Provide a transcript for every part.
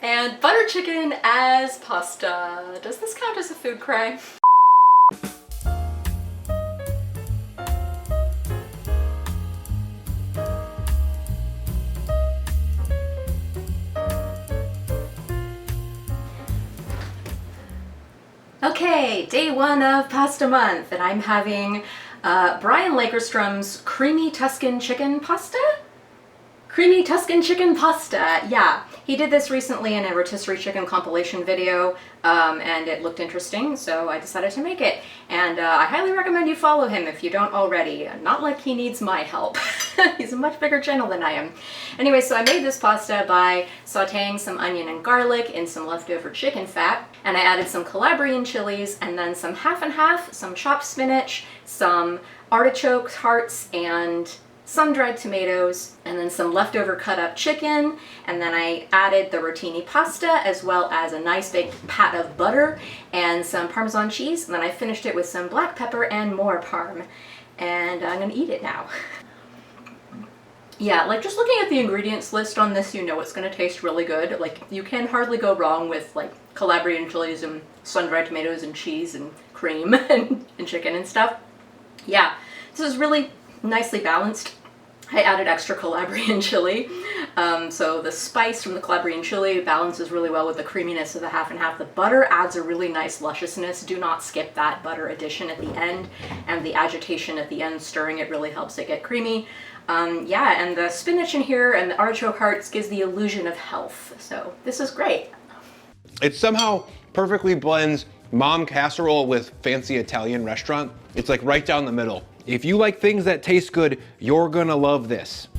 And butter chicken as pasta. Does this count as a food crime? Okay, day one of pasta month, and I'm having Brian Lakerstrom's creamy Tuscan chicken pasta? Creamy Tuscan chicken pasta, yeah. He did this recently in a rotisserie chicken compilation video, and it looked interesting, so I decided to make it. And I highly recommend you follow him if you don't already. Not like he needs my help. He's a much bigger channel than I am. Anyway, so I made this pasta by sauteing some onion and garlic in some leftover chicken fat, and I added some Calabrian chilies, and then some half and half, some chopped spinach, some artichoke hearts, and some dried tomatoes, and then some leftover cut up chicken, and then I added the rotini pasta as well as a nice big pat of butter and some Parmesan cheese, and then I finished it with some black pepper and more parm. And I'm gonna eat it now. Yeah, like just looking at the ingredients list on this, you know it's gonna taste really good. Like you can hardly go wrong with like Calabrian chilies and sun-dried tomatoes and cheese and cream and chicken and stuff. Yeah, this is really nicely balanced. I added extra Calabrian chili, so the spice from the Calabrian chili balances really well with the creaminess of the half and half. The butter adds a really nice lusciousness. Do not skip that butter addition at the end, and the agitation at the end, stirring it, really helps it get creamy. Yeah, and the spinach in here and the artichoke hearts gives the illusion of health, so this is great. It somehow perfectly blends mom casserole with fancy Italian restaurant. It's like right down the middle. If you like things that taste good, you're gonna love this.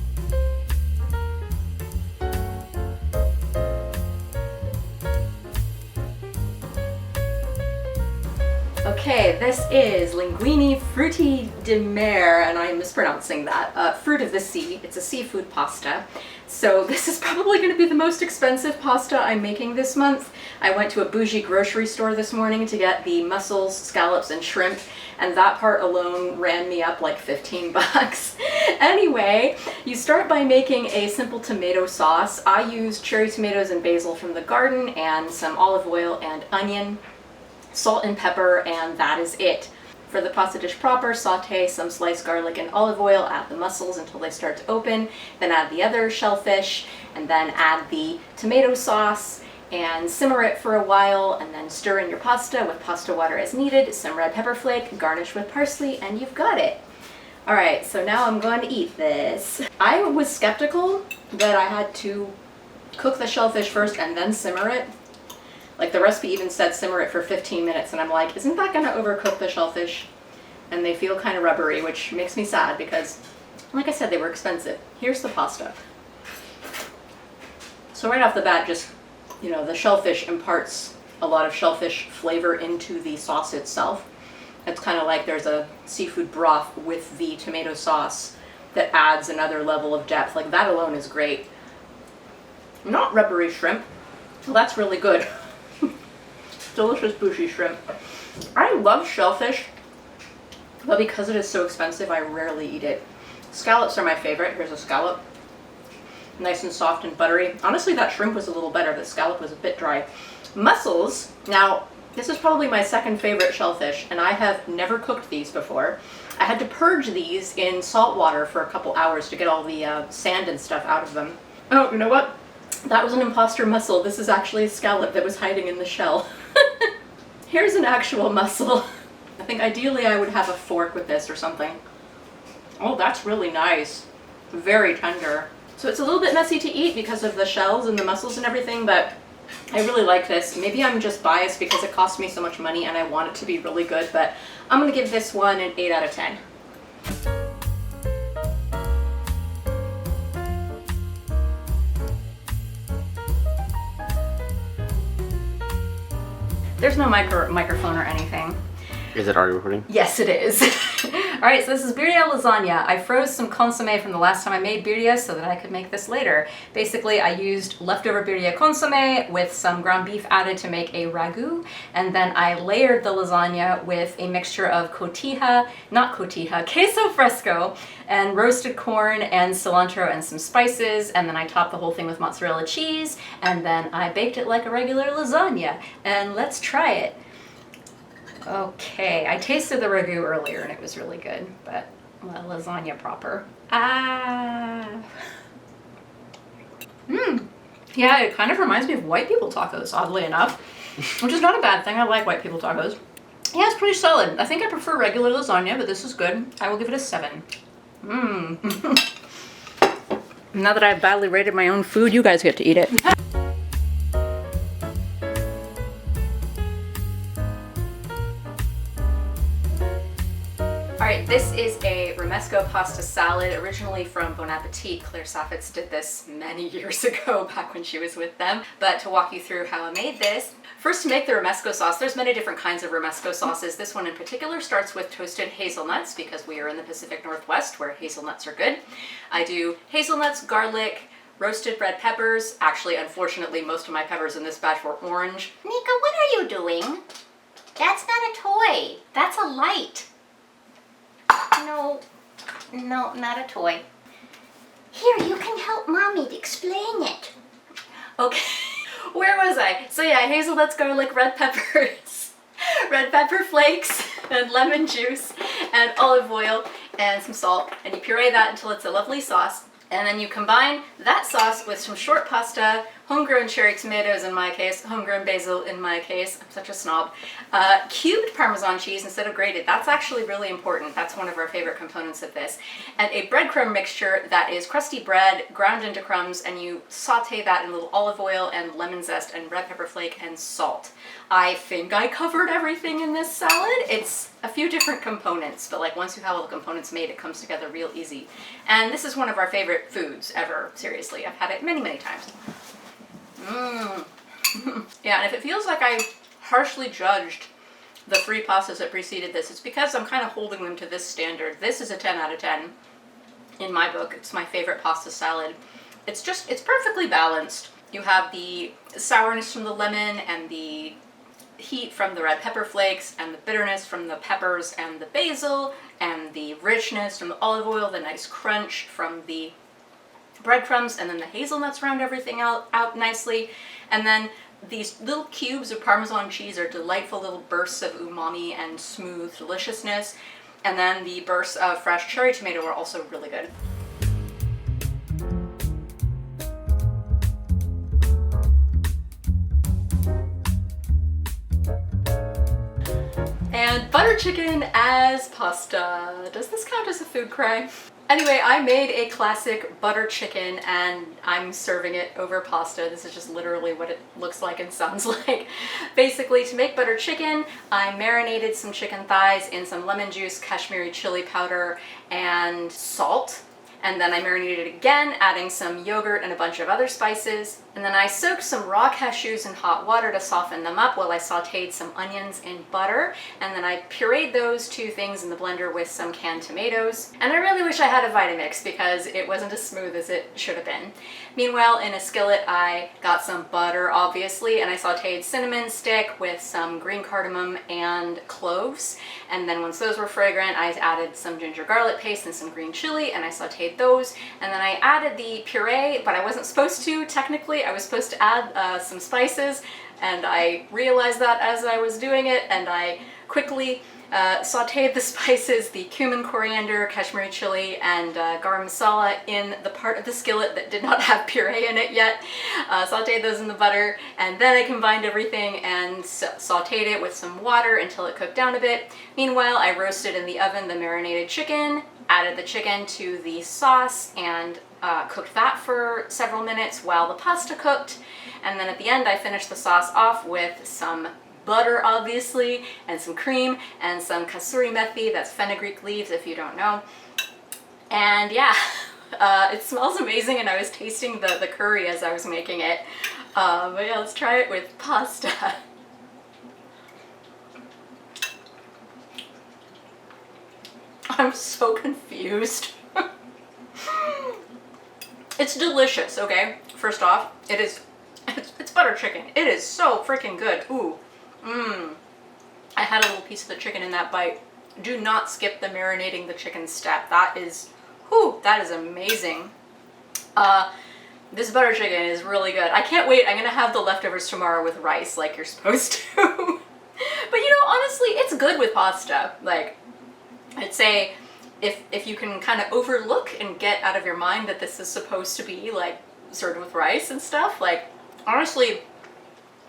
Okay, this is linguine frutti di mare, and I'm mispronouncing that. Fruit of the sea. It's a seafood pasta. So this is probably going to be the most expensive pasta I'm making this month. I went to a bougie grocery store this morning to get the mussels, scallops, and shrimp, and that part alone ran me up like 15 bucks. Anyway, you start by making a simple tomato sauce. I used cherry tomatoes and basil from the garden and some olive oil and onion, salt and pepper, and that is it. For the pasta dish proper, saute some sliced garlic and olive oil, add the mussels until they start to open, then add the other shellfish, and then add the tomato sauce and simmer it for a while, and then stir in your pasta with pasta water as needed, some red pepper flake, garnish with parsley, and you've got it. Alright, so now I'm going to eat this. I was skeptical that I had to cook the shellfish first and then simmer it. Like the recipe even said simmer it for 15 minutes, and I'm like, isn't that gonna overcook the shellfish? And they feel kind of rubbery, which makes me sad because, like I said, they were expensive. Here's the pasta. So right off the bat, just, you know, the shellfish imparts a lot of shellfish flavor into the sauce itself. It's kind of like there's a seafood broth with the tomato sauce that adds another level of depth. Like that alone is great. Not rubbery shrimp. Well, that's really good. Delicious bougie shrimp. I love shellfish, but because it is so expensive, I rarely eat it. Scallops are my favorite. Here's a scallop. Nice and soft and buttery. Honestly, that shrimp was a little better. The scallop was a bit dry. Mussels. Now, this is probably my second favorite shellfish, and I have never cooked these before. I had to purge these in salt water for a couple hours to get all the sand and stuff out of them. Oh, you know what? That was an imposter mussel. This is actually a scallop that was hiding in the shell. Here's an actual mussel. I think ideally I would have a fork with this or something. Oh, that's really nice. Very tender. So it's a little bit messy to eat because of the shells and the mussels and everything, but I really like this. Maybe I'm just biased because it cost me so much money and I want it to be really good, but I'm gonna give this one an 8 out of 10. There's no microphone or anything. Is it already recording? Yes, it is. Alright, so this is birria lasagna. I froze some consomme from the last time I made birria so that I could make this later. Basically, I used leftover birria consomme with some ground beef added to make a ragu, and then I layered the lasagna with a mixture of queso fresco, and roasted corn and cilantro and some spices, and then I topped the whole thing with mozzarella cheese, and then I baked it like a regular lasagna. And let's try it. Okay, I tasted the ragu earlier and it was really good, but well, lasagna proper. Yeah, it kind of reminds me of white people tacos, oddly enough, which is not a bad thing. I like white people tacos. Yeah, it's pretty solid. I think I prefer regular lasagna, but this is good. I will give it a 7. Now that I've badly rated my own food, you guys get to eat it. Alright, this is a romesco pasta salad, originally from Bon Appetit. Claire Saffitz did this many years ago, back when she was with them. But to walk you through how I made this, first to make the romesco sauce, there's many different kinds of romesco sauces. This one in particular starts with toasted hazelnuts, because we are in the Pacific Northwest where hazelnuts are good. I do hazelnuts, garlic, roasted red peppers. Actually, unfortunately, most of my peppers in this batch were orange. Nika, what are you doing? That's not a toy. That's a light. No, not a toy. Here, you can help Mommy to explain it. Okay, where was I? So yeah, hazelnuts, garlic, red peppers, red pepper flakes, and lemon juice, and olive oil, and some salt, and you puree that until it's a lovely sauce. And then you combine that sauce with some short pasta, homegrown cherry tomatoes in my case, homegrown basil in my case, I'm such a snob, cubed Parmesan cheese instead of grated. That's actually really important. That's one of our favorite components of this. And a breadcrumb mixture that is crusty bread ground into crumbs, and you saute that in a little olive oil and lemon zest and red pepper flake and salt. I think I covered everything in this salad. It's a few different components, but like once you have all the components made, it comes together real easy. And this is one of our favorite foods ever, seriously. I've had it many, many times. Yeah, and if it feels like I harshly judged the 3 pastas that preceded this, it's because I'm kind of holding them to this standard. This is a 10 out of 10 in my book. It's my favorite pasta salad. It's perfectly balanced. You have the sourness from the lemon and the heat from the red pepper flakes and the bitterness from the peppers and the basil and the richness from the olive oil, the nice crunch from the breadcrumbs, and then the hazelnuts round everything out nicely. And then these little cubes of Parmesan cheese are delightful little bursts of umami and smooth deliciousness. And then the bursts of fresh cherry tomato are also really good. And butter chicken as pasta. Does this count as a food cry? Anyway, I made a classic butter chicken and I'm serving it over pasta. This is just literally what it looks like and sounds like. Basically, to make butter chicken, I marinated some chicken thighs in some lemon juice, Kashmiri chili powder, and salt. And then I marinated it again, adding some yogurt and a bunch of other spices. And then I soaked some raw cashews in hot water to soften them up while I sauteed some onions in butter. And then I pureed those 2 things in the blender with some canned tomatoes. And I really wish I had a Vitamix because it wasn't as smooth as it should have been. Meanwhile, in a skillet, I got some butter, obviously, and I sauteed cinnamon stick with some green cardamom and cloves. And then once those were fragrant, I added some ginger garlic paste and some green chili, and I sauteed those. And then I added the puree, but I wasn't supposed to, technically. I was supposed to add some spices, and I realized that as I was doing it, and I quickly sauteed the spices, the cumin, coriander, Kashmiri chili, and garam masala in the part of the skillet that did not have puree in it yet. Sauteed those in the butter, and then I combined everything and sauteed it with some water until it cooked down a bit. Meanwhile, I roasted in the oven the marinated chicken, added the chicken to the sauce, and cooked that for several minutes while the pasta cooked. And then at the end, I finished the sauce off with some butter, obviously, and some cream, and some kasuri methi, that's fenugreek leaves if you don't know. And yeah, it smells amazing, and I was tasting the curry as I was making it. But yeah, let's try it with pasta. I'm so confused. It's delicious, okay? First off, it's butter chicken. It is so freaking good. Ooh. Mmm. I had a little piece of the chicken in that bite. Do not skip the marinating the chicken step. That is, whew, that is amazing. This butter chicken is really good. I can't wait. I'm gonna have the leftovers tomorrow with rice like you're supposed to. But you know, honestly, it's good with pasta. Like, I'd say if you can kind of overlook and get out of your mind that this is supposed to be like served with rice and stuff, like, honestly,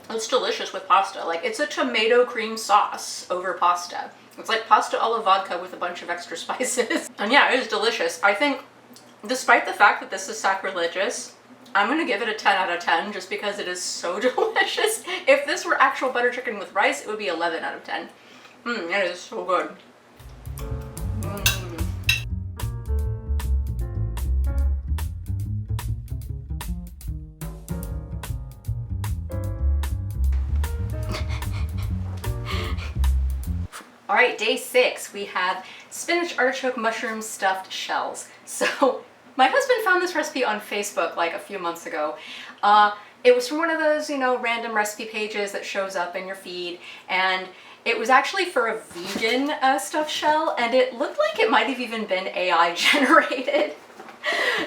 it's delicious with pasta. Like, it's a tomato cream sauce over pasta. It's like pasta alla vodka with a bunch of extra spices. And yeah, it is delicious. I think, despite the fact that this is sacrilegious, I'm gonna give it a 10 out of 10 just because it is so delicious. If this were actual butter chicken with rice, it would be 11 out of 10. It is so good. All right, day 6, we have spinach artichoke mushroom stuffed shells. So my husband found this recipe on Facebook like a few months ago. It was from one of those, you know, random recipe pages that shows up in your feed, and it was actually for a vegan stuffed shell, and it looked like it might have even been AI generated.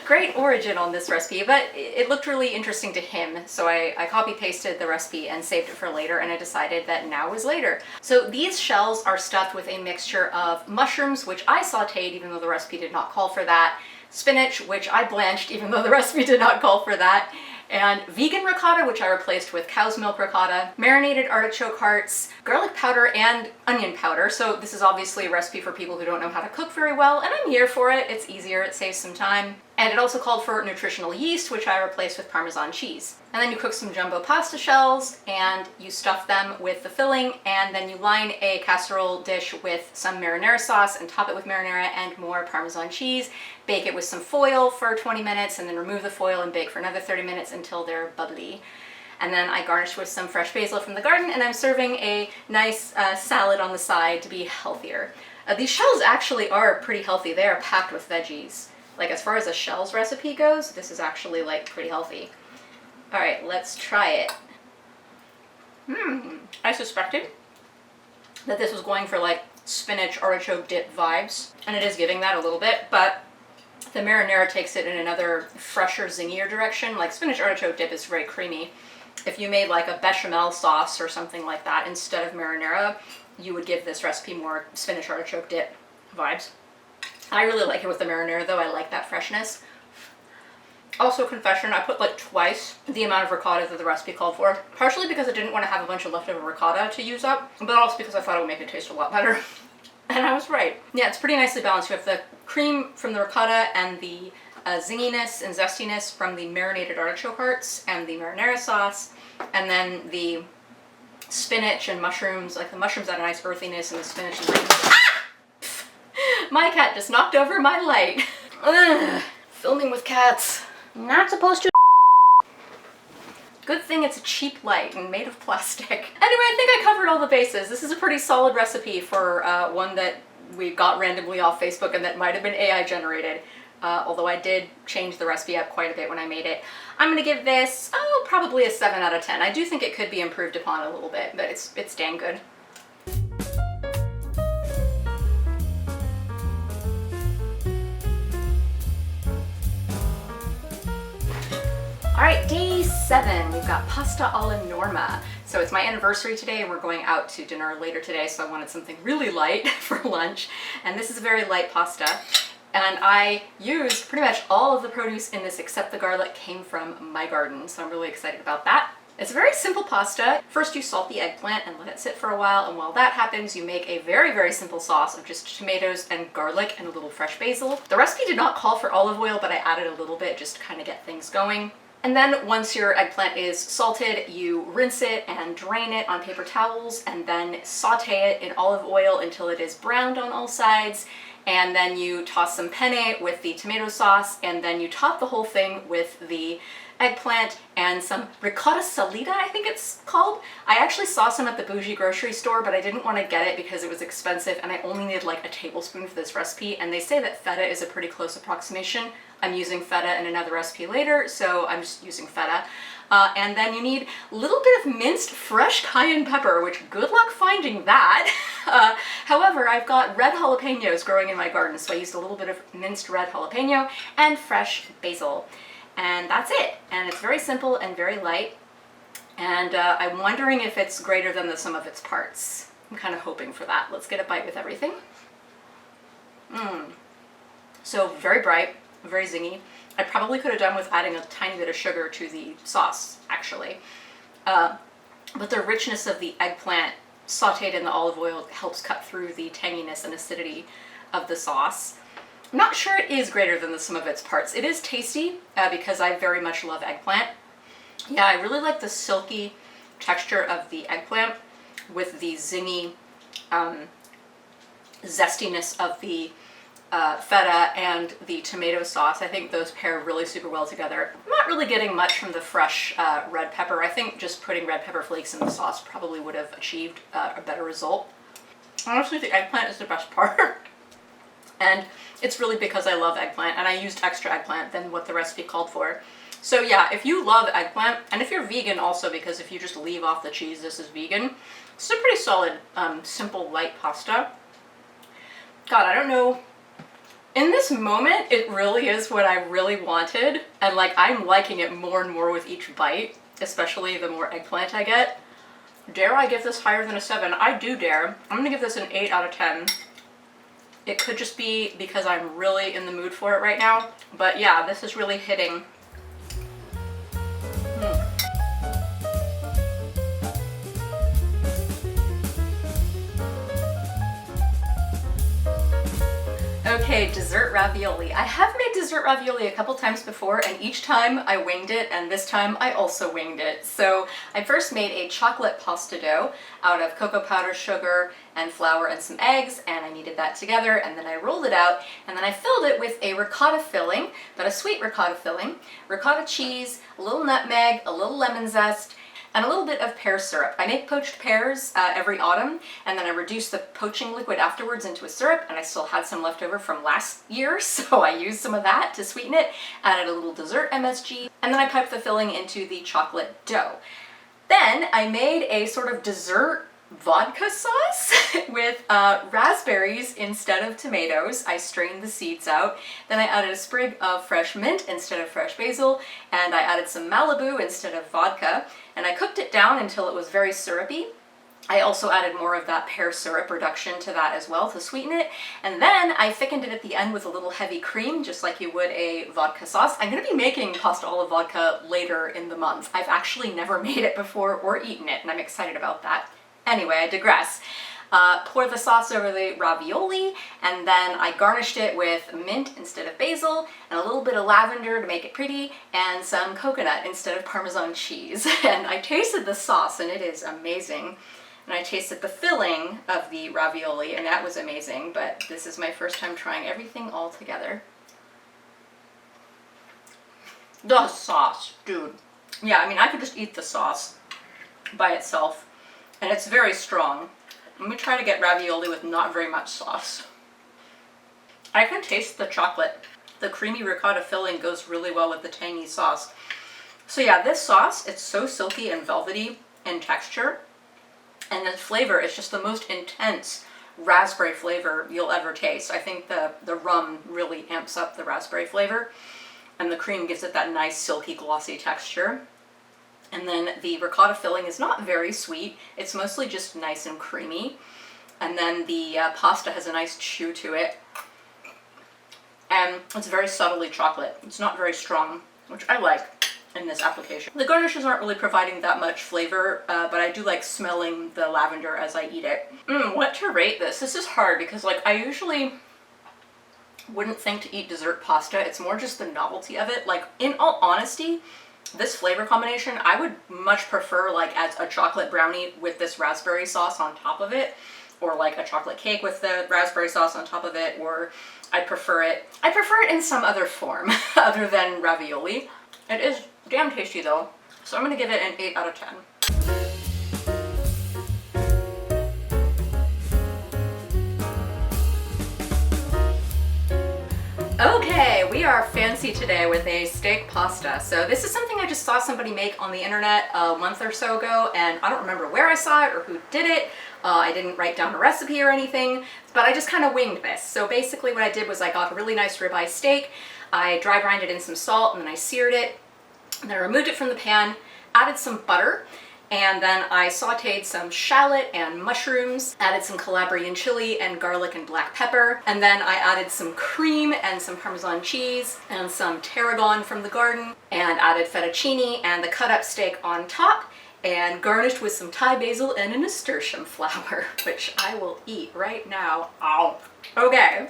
Great origin on this recipe, but it looked really interesting to him, so I copy pasted the recipe and saved it for later, and I decided that now was later. So these shells are stuffed with a mixture of mushrooms, which I sauteed even though the recipe did not call for that, spinach, which I blanched even though the recipe did not call for that, and vegan ricotta, which I replaced with cow's milk ricotta, marinated artichoke hearts, garlic powder, and onion powder. So this is obviously a recipe for people who don't know how to cook very well, and I'm here for it. It's easier, it saves some time. And it also called for nutritional yeast, which I replaced with Parmesan cheese. And then you cook some jumbo pasta shells, and you stuff them with the filling, and then you line a casserole dish with some marinara sauce and top it with marinara and more Parmesan cheese. Bake it with some foil for 20 minutes, and then remove the foil and bake for another 30 minutes until they're bubbly. And then I garnish with some fresh basil from the garden, and I'm serving a nice salad on the side to be healthier. These shells actually are pretty healthy. They are packed with veggies. Like, as far as a shells recipe goes, this is actually like pretty healthy. All right, let's try it. I suspected that this was going for like spinach artichoke dip vibes, and it is giving that a little bit, but the marinara takes it in another fresher, zingier direction. Like, spinach artichoke dip is very creamy. If you made like a bechamel sauce or something like that instead of marinara, you would give this recipe more spinach artichoke dip vibes. I really like it with the marinara though. I like that freshness. Also, confession, I put like twice the amount of ricotta that the recipe called for, partially because I didn't want to have a bunch of leftover ricotta to use up, but also because I thought it would make it taste a lot better. And I was right. Yeah, it's pretty nicely balanced. You have the cream from the ricotta and the zinginess and zestiness from the marinated artichoke hearts and the marinara sauce, and then the spinach and mushrooms. Like, the mushrooms add a nice earthiness, and the spinach and my cat just knocked over my light. Ugh. Filming with cats. Not supposed to. Good thing it's a cheap light and made of plastic. Anyway, I think I covered all the bases. This is a pretty solid recipe for one that we got randomly off Facebook and that might have been AI generated. Although I did change the recipe up quite a bit when I made it. I'm gonna give this, probably a 7 out of 10. I do think it could be improved upon a little bit, but it's dang good. All right, day 7, we've got pasta alla norma. So it's my anniversary today, and we're going out to dinner later today, so I wanted something really light for lunch. And this is a very light pasta. And I used pretty much all of the produce in this except the garlic came from my garden, so I'm really excited about that. It's a very simple pasta. First you salt the eggplant and let it sit for a while, and while that happens you make a very, very simple sauce of just tomatoes and garlic and a little fresh basil. The recipe did not call for olive oil, but I added a little bit just to kind of get things going. And then once your eggplant is salted, you rinse it and drain it on paper towels, and then saute it in olive oil until it is browned on all sides. And then you toss some penne with the tomato sauce, and then you top the whole thing with the eggplant, and some ricotta salita, I think it's called. I actually saw some at the bougie grocery store, but I didn't want to get it because it was expensive and I only needed like a tablespoon for this recipe, and they say that feta is a pretty close approximation. I'm using feta in another recipe later, so I'm just using feta. And then you need a little bit of minced fresh cayenne pepper, which good luck finding that. However, I've got red jalapenos growing in my garden, so I used a little bit of minced red jalapeno and fresh basil. And that's it. And it's very simple and very light. And I'm wondering if it's greater than the sum of its parts. I'm kind of hoping for that. Let's get a bite with everything. So very bright, very zingy. I probably could have done with adding a tiny bit of sugar to the sauce, actually. But the richness of the eggplant sauteed in the olive oil helps cut through the tanginess and acidity of the sauce. I'm not sure it is greater than the sum of its parts. It is tasty because I very much love eggplant. Yeah, I really like the silky texture of the eggplant with the zingy zestiness of the feta and the tomato sauce. I think those pair really super well together. I'm not really getting much from the fresh red pepper. I think just putting red pepper flakes in the sauce probably would have achieved a better result. Honestly, the eggplant is the best part. And it's really because I love eggplant, and I used extra eggplant than what the recipe called for. So yeah, if you love eggplant, and if you're vegan also, because if you just leave off the cheese, this is vegan, it's a pretty solid, simple, light pasta. God, I don't know. In this moment, it really is what I really wanted, and like I'm liking it more and more with each bite, especially the more eggplant I get. Dare I give this higher than a 7? I do dare. I'm gonna give this an 8 out of 10. It could just be because I'm really in the mood for it right now, but yeah, this is really hitting. Okay, dessert ravioli. I have made dessert ravioli a couple times before, and each time I winged it, and this time I also winged it. So I first made a chocolate pasta dough out of cocoa powder, sugar, and flour and some eggs, and I kneaded that together, and then I rolled it out, and then I filled it with a ricotta filling, but a sweet ricotta filling, ricotta cheese, a little nutmeg, a little lemon zest, and a little bit of pear syrup. I make poached pears every autumn, and then I reduce the poaching liquid afterwards into a syrup, and I still had some left over from last year, so I used some of that to sweeten it, added a little dessert MSG, and then I piped the filling into the chocolate dough. Then I made a sort of dessert vodka sauce with raspberries instead of tomatoes. I strained the seeds out. Then I added a sprig of fresh mint instead of fresh basil, and I added some Malibu instead of vodka, and I cooked it down until it was very syrupy. I also added more of that pear syrup reduction to that as well to sweeten it, and then I thickened it at the end with a little heavy cream, just like you would a vodka sauce. I'm going to be making pasta alla vodka later in the month. I've actually never made it before or eaten it, and I'm excited about that. Anyway, I digress. Pour the sauce over the ravioli, and then I garnished it with mint instead of basil, and a little bit of lavender to make it pretty, and some coconut instead of Parmesan cheese. And I tasted the sauce, and it is amazing. And I tasted the filling of the ravioli, and that was amazing, but this is my first time trying everything all together. The sauce, dude. Yeah, I mean, I could just eat the sauce by itself, and it's very strong. Let me try to get ravioli with not very much sauce. I can taste the chocolate. The creamy ricotta filling goes really well with the tangy sauce. So yeah, this sauce, it's so silky and velvety in texture, and the flavor is just the most intense raspberry flavor you'll ever taste. I think the rum really amps up the raspberry flavor, and the cream gives it that nice silky glossy texture. And then the ricotta filling is not very sweet. It's mostly just nice and creamy. And then the pasta has a nice chew to it. And it's very subtly chocolate. It's not very strong, which I like in this application. The garnishes aren't really providing that much flavor, but I do like smelling the lavender as I eat it. What to rate this? This is hard because like I usually wouldn't think to eat dessert pasta. It's more just the novelty of it. Like in all honesty, this flavor combination, I would much prefer like as a chocolate brownie with this raspberry sauce on top of it, or like a chocolate cake with the raspberry sauce on top of it, or I prefer it in some other form other than ravioli. It is Damn tasty though. So I'm gonna give it an 8 out of 10. Okay, we are fancy today with a steak pasta. So this is something I just saw somebody make on the internet a month or so ago, and I don't remember where I saw it or who did it. I didn't write down a recipe or anything, but I just kind of winged this. So basically what I did was I got a really nice ribeye steak, I dry brined it in some salt, and then I seared it, and then I removed it from the pan, added some butter, and then I sauteed some shallot and mushrooms, added some Calabrian chili and garlic and black pepper, and then I added some cream and some Parmesan cheese and some tarragon from the garden, and added fettuccine and the cut up steak on top, and garnished with some Thai basil and a nasturtium flower, which I will eat right now. Ow. Okay.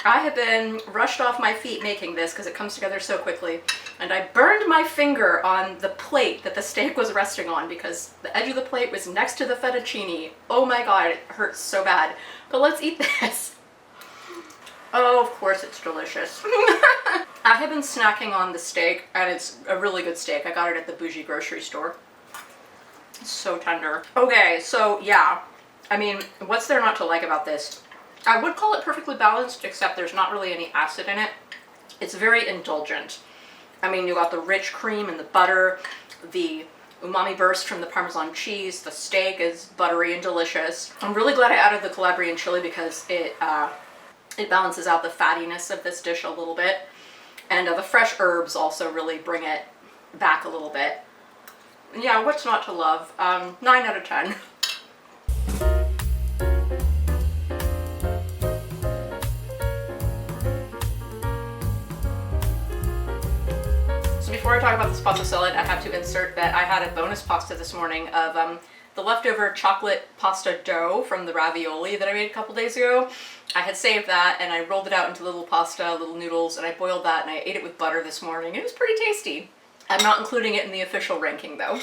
I have been rushed off my feet making this because it comes together so quickly, and I burned my finger on the plate that the steak was resting on because the edge of the plate was next to the fettuccine. Oh my god, it hurts so bad. But let's eat this. Oh, of course it's delicious. I have been snacking on the steak, and it's a really good steak. I got it at the bougie grocery store. It's so tender. Okay, so yeah, I mean, what's there not to like about this? I would call it perfectly balanced, except there's not really any acid in it. It's very indulgent. I mean, you got the rich cream and the butter, the umami burst from the Parmesan cheese, the steak is buttery and delicious. I'm really glad I added the Calabrian chili because it balances out the fattiness of this dish a little bit. And the fresh herbs also really bring it back a little bit. Yeah, what's not to love? 9 out of 10. Before I talk about this pasta salad, I have to insert that I had a bonus pasta this morning of the leftover chocolate pasta dough from the ravioli that I made a couple days ago. I had saved that and I rolled it out into little pasta, little noodles, and I boiled that and I ate it with butter this morning. It was pretty tasty. I'm not including it in the official ranking though.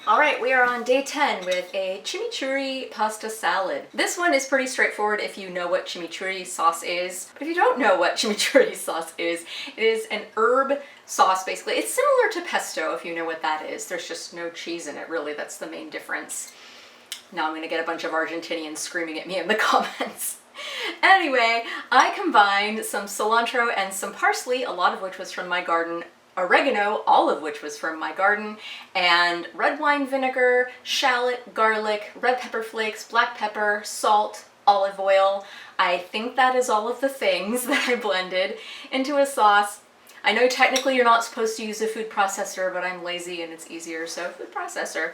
Alright, we are on day 10 with a chimichurri pasta salad. This one is pretty straightforward if you know what chimichurri sauce is. But if you don't know what chimichurri sauce is, it is an herb sauce basically. It's similar to pesto if you know what that is. There's just no cheese in it really, that's the main difference. Now I'm gonna get a bunch of Argentinians screaming at me in the comments. Anyway, I combined some cilantro and some parsley, a lot of which was from my garden, oregano, all of which was from my garden, and red wine vinegar, shallot, garlic, red pepper flakes, black pepper, salt, olive oil. I think that is all of the things that I blended into a sauce. I know technically you're not supposed to use a food processor, but I'm lazy and it's easier, so food processor.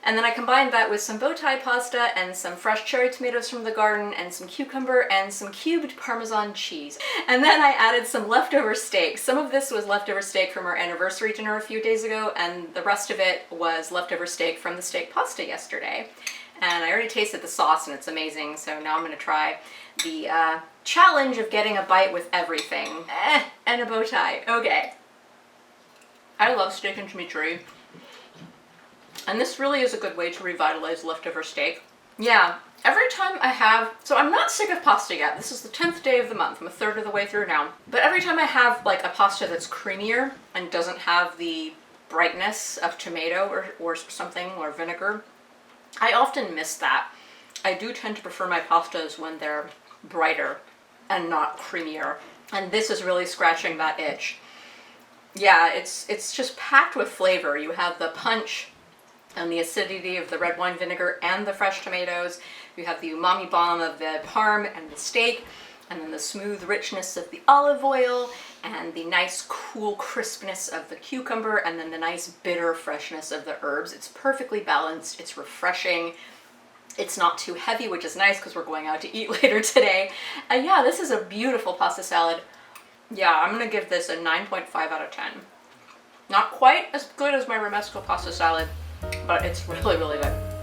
And then I combined that with some bow tie pasta and some fresh cherry tomatoes from the garden and some cucumber and some cubed Parmesan cheese. And then I added some leftover steak. Some of this was leftover steak from our anniversary dinner a few days ago, and the rest of it was leftover steak from the steak pasta yesterday. And I already tasted the sauce and it's amazing, so now I'm gonna try the challenge of getting a bite with everything. And a bow tie. Okay. I love steak and chimichurri. And this really is a good way to revitalize leftover steak. Yeah, every time I have, so I'm not sick of pasta yet. This is the 10th day of the month. I'm a third of the way through now. But every time I have like a pasta that's creamier and doesn't have the brightness of tomato or something or vinegar, I often miss that. I do tend to prefer my pastas when they're brighter and not creamier. And this is really scratching that itch. Yeah, it's just packed with flavor. You have the punch and the acidity of the red wine vinegar and the fresh tomatoes. You have the umami bomb of the parm and the steak, and then the smooth richness of the olive oil, and the nice cool crispness of the cucumber, and then the nice bitter freshness of the herbs. It's perfectly balanced, it's refreshing, it's not too heavy, which is nice because we're going out to eat later today. And yeah, this is a beautiful pasta salad. Yeah, I'm gonna give this a 9.5 out of 10. Not quite as good as my romesco pasta salad, but it's really, really good.